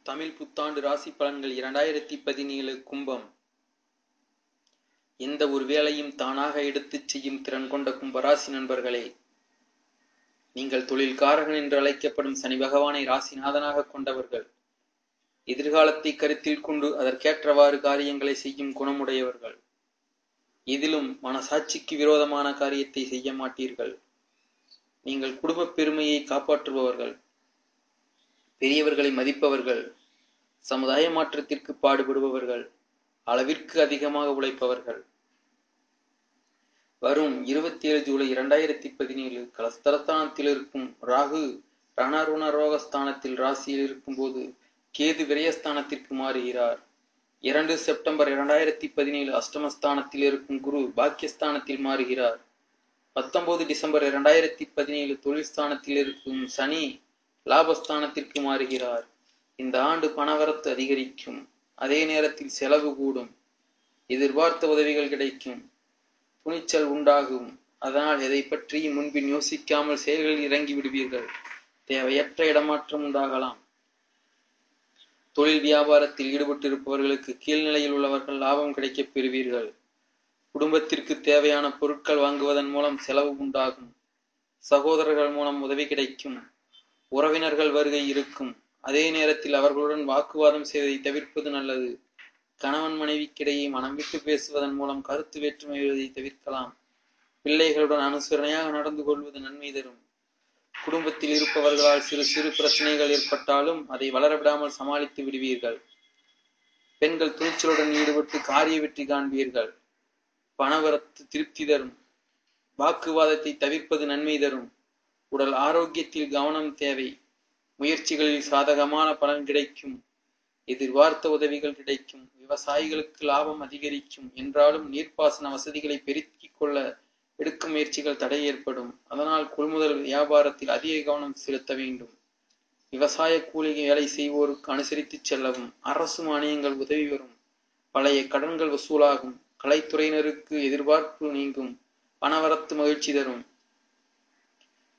தமிழ் புத்தாண்டு ராசி பலன்கள் 2017 கும்பம். எந்த ஒரு வேலையும் தானாக எடுத்துச் செய்யும் திறன் கொண்ட கும்பராசி நண்பர்களே, நீங்கள் தொழில்காரகன் என்று அழைக்கப்படும் சனி பகவானை ராசிநாதனாக கொண்டவர்கள். எதிர்காலத்தை கருத்தில் கொண்டு அதற்கேற்றவாறு காரியங்களை செய்யும் குணமுடையவர்கள். இதிலும் மனசாட்சிக்கு விரோதமான காரியத்தை செய்ய மாட்டீர்கள். நீங்கள் குடும்ப பெருமையை காப்பாற்றுபவர்கள், பெரியவர்களை மதிப்பவர்கள், சமுதாய மாற்றத்திற்கு பாடுபடுபவர்கள், அளவிற்கு அதிகமாக உழைப்பவர்கள். வரும் 27 ஜூலை 2017 கலஸ்தரஸ்தானத்தில் இருக்கும் ராகு ரணருண ரோகஸ்தானத்தில் ராசியில் இருக்கும் போது கேது விரயஸ்தானத்திற்கு மாறுகிறார். 2 செப்டம்பர் 2017 அஷ்டமஸ்தானத்தில் இருக்கும் குரு பாக்கியஸ்தானத்தில் மாறுகிறார். 19 டிசம்பர் 2017 தொழில் ஸ்தானத்தில் இருக்கும் சனி லாபஸ்தானத்திற்கு மாறுகிறார். இந்த ஆண்டு பணவரத்து அதிகரிக்கும், அதே நேரத்தில் செலவு கூடும். எதிர்பார்த்த உதவிகள் கிடைக்கும், துணிச்சல் உண்டாகும். அதனால் எதை பற்றி முன்பின் யோசிக்காமல் செயல்களில் இறங்கி விடுவீர்கள். தேவையற்ற இடமாற்றம் உண்டாகலாம். தொழில் வியாபாரத்தில் ஈடுபட்டிருப்பவர்களுக்கு கீழ்நிலையில் உள்ளவர்கள் லாபம் கிடைக்கப் பெறுவீர்கள். குடும்பத்திற்கு தேவையான பொருட்கள் வாங்குவதன் மூலம் செலவு உண்டாகும். சகோதரர்கள் மூலம் உதவி கிடைக்கும். உறவினர்கள் வருகை இருக்கும். அதே நேரத்தில் அவர்களுடன் வாக்குவாதம் செய்வதை தவிர்ப்பது நல்லது. கணவன் மனைவிக்கிடையே மனம் விட்டு பேசுவதன் மூலம் கருத்து வேற்றுமை வருவதை தவிர்க்கலாம். பிள்ளைகளுடன் அனுசரணையாக நடந்து கொள்வது நன்மை தரும். குடும்பத்தில் இருப்பவர்களால் சிறு சிறு பிரச்சனைகள் ஏற்பட்டாலும் அதை வளரவிடாமல் சமாளித்து விடுவீர்கள். பெண்கள் துணிச்சலுடன் ஈடுபட்டு காரிய வெற்றி காண்பீர்கள். பணவரத்து திருப்தி தரும். வாக்குவாதத்தை தவிர்ப்பது நன்மை தரும். உடல் ஆரோக்கியத்தில் கவனம் தேவை. முயற்சிகளில் சாதகமான பலன் கிடைக்கும். எதிர்பார்த்த உதவிகள் கிடைக்கும். விவசாயிகளுக்கு லாபம் அதிகரிக்கும். என்றாலும் நீர்ப்பாசன வசதிகளை பெருக்கிக் கொள்ள எடுக்கும் முயற்சிகள் தடை ஏற்படும். அதனால் கொள்முதல் வியாபாரத்தில் அதிக கவனம் செலுத்த வேண்டும். விவசாய கூலி வேலை செய்வோருக்கு அனுசரித்து செல்லவும். அரசு மானியங்கள் உதவி வரும். பழைய கடன்கள் வசூலாகும். கலைத்துறையினருக்கு எதிர்பார்ப்பு நீங்கும். பணவரத்து மகிழ்ச்சி தரும்.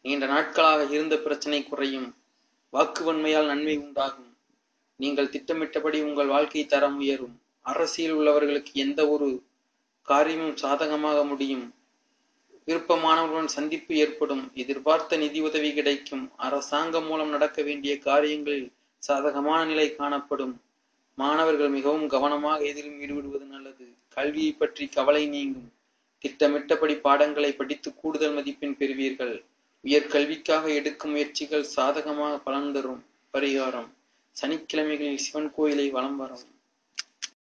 நீண்ட நாட்களாக இருந்த பிரச்சனை குறையும். வாக்குவன்மையால் நன்மை உண்டாகும். நீங்கள் திட்டமிட்டபடி உங்கள் வாழ்க்கை தரம் உயரும். அரசியல் உள்ளவர்களுக்கு எந்த ஒரு காரியமும் சாதகமாக முடியும். விருப்பமானவர்களுடன் சந்திப்பு ஏற்படும். எதிர்பார்த்த நிதி உதவி கிடைக்கும். அரசாங்கம் மூலம் நடக்க வேண்டிய காரியங்களில் சாதகமான நிலை காணப்படும். மாணவர்கள் மிகவும் கவனமாக எதிலும் ஈடுபடுவது நல்லது. கல்வியை பற்றி கவலை நீங்கும். திட்டமிட்டபடி பாடங்களை படித்து கூடுதல் மதிப்பெண் பெறுவீர்கள். உயர்கல்விக்காக எடுக்கும் முயற்சிகள் சாதகமாக பலன் தரும். பரிகாரம்: சனிக்கிழமைகளில் சிவன் கோயிலை வலம் வரும்.